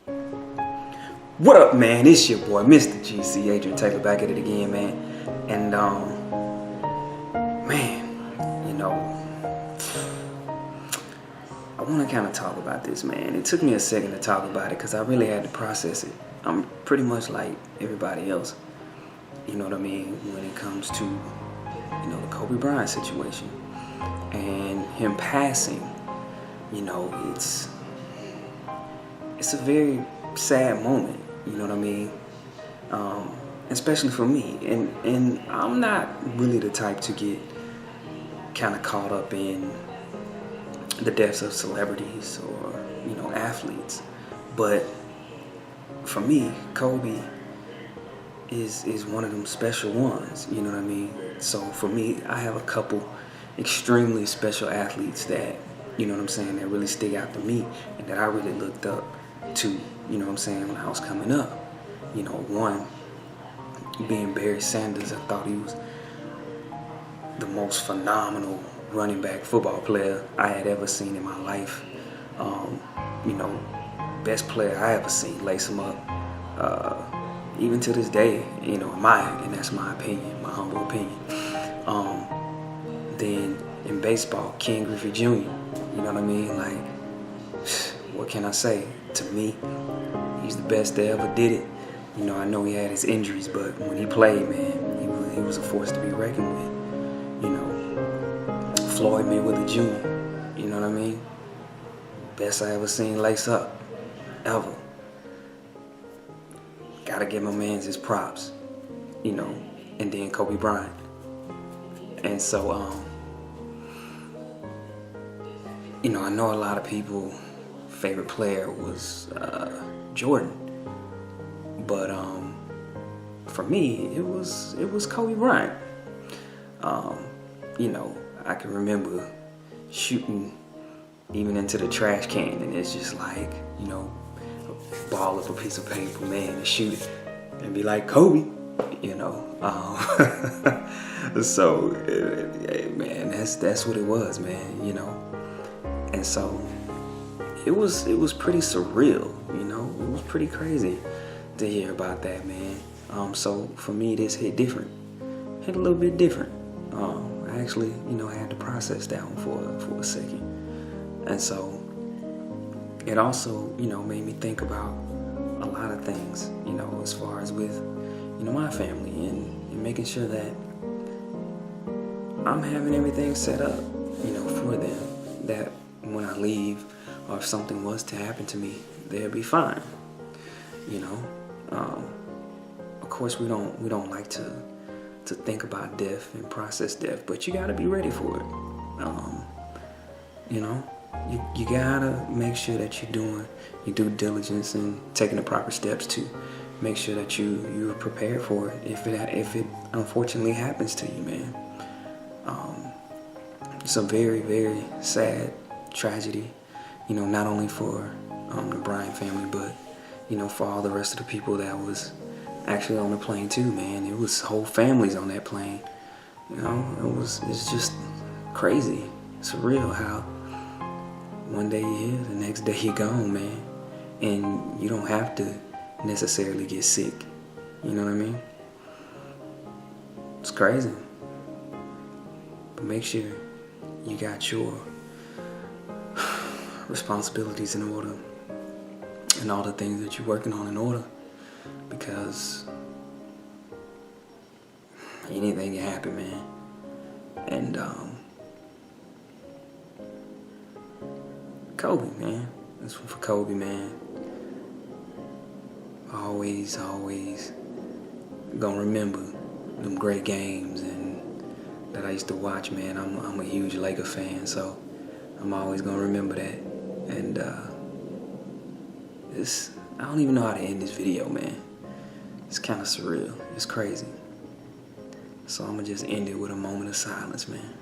What up, man? It's your boy, Mr. GC, Adrian Taylor, back at it again, man. And, man, you know, I want to kind of talk about this, man. It took me a second to talk about it because I really had to process it. I'm pretty much like everybody else, you know what I mean, when it comes to, you know, the Kobe Bryant situation and him passing. You know, it's a very sad moment, you know what I mean, especially for me, and I'm not really the type to get kind of caught up in the deaths of celebrities or, you know, athletes, but for me, Kobe is one of them special ones, you know what I mean. So for me, I have a couple extremely special athletes that, you know what I'm saying, that really stick out to me and that I really looked up to, you know what I'm saying, when I was coming up. You know, one being Barry Sanders. I thought he was the most phenomenal running back football player I had ever seen in my life. You know, best player I ever seen, lace him up. Even to this day, you know, and that's my opinion, my humble opinion. Then in baseball, Ken Griffey Jr., you know what I mean? Like, what can I say? To me, he's the best that ever did it. You know, I know he had his injuries, but when he played, man, he was a force to be reckoned with. You know, Floyd Mayweather Jr., you know what I mean? Best I ever seen lace up, ever. Gotta give my mans his props, you know, and then Kobe Bryant. And so, you know, I know a lot of people favorite player was Jordan, but for me it was Kobe Bryant. You know, I can remember shooting even into the trash can, and it's just like, you know, ball up a piece of paper, man, and shoot it and be like, Kobe, you know. So man, that's what it was, man, you know. And so it was pretty surreal, you know. It was pretty crazy to hear about that, man. So for me, this hit different, hit a little bit different. I actually, you know, had to process that one for a second, and so it also, you know, made me think about a lot of things, you know, as far as with, you know, my family and making sure that I'm having everything set up, you know, for them, that when I leave, or if something was to happen to me, they'll be fine. You know, of course we don't like to think about death and process death, but you gotta be ready for it. You know, you gotta make sure that you're doing your due diligence and taking the proper steps to make sure that you're prepared for it if it unfortunately happens to you, man. It's a very, very sad tragedy, you know, not only for the Bryant family, but, you know, for all the rest of the people that was actually on the plane too, man. It was whole families on that plane, you know. It's just crazy, surreal how one day you're here, the next day you're gone, man, and you don't have to necessarily get sick, you know what I mean? It's crazy, but make sure you got your responsibilities in order and all the things that you're working on in order, because anything can happen, man. And Kobe, man, this one for Kobe, man. Always gonna remember them great games and that I used to watch, man. I'm a huge Laker fan, so I'm always gonna remember that. And I don't even know how to end this video, man. It's kind of surreal. It's crazy. So I'm gonna just end it with a moment of silence, man.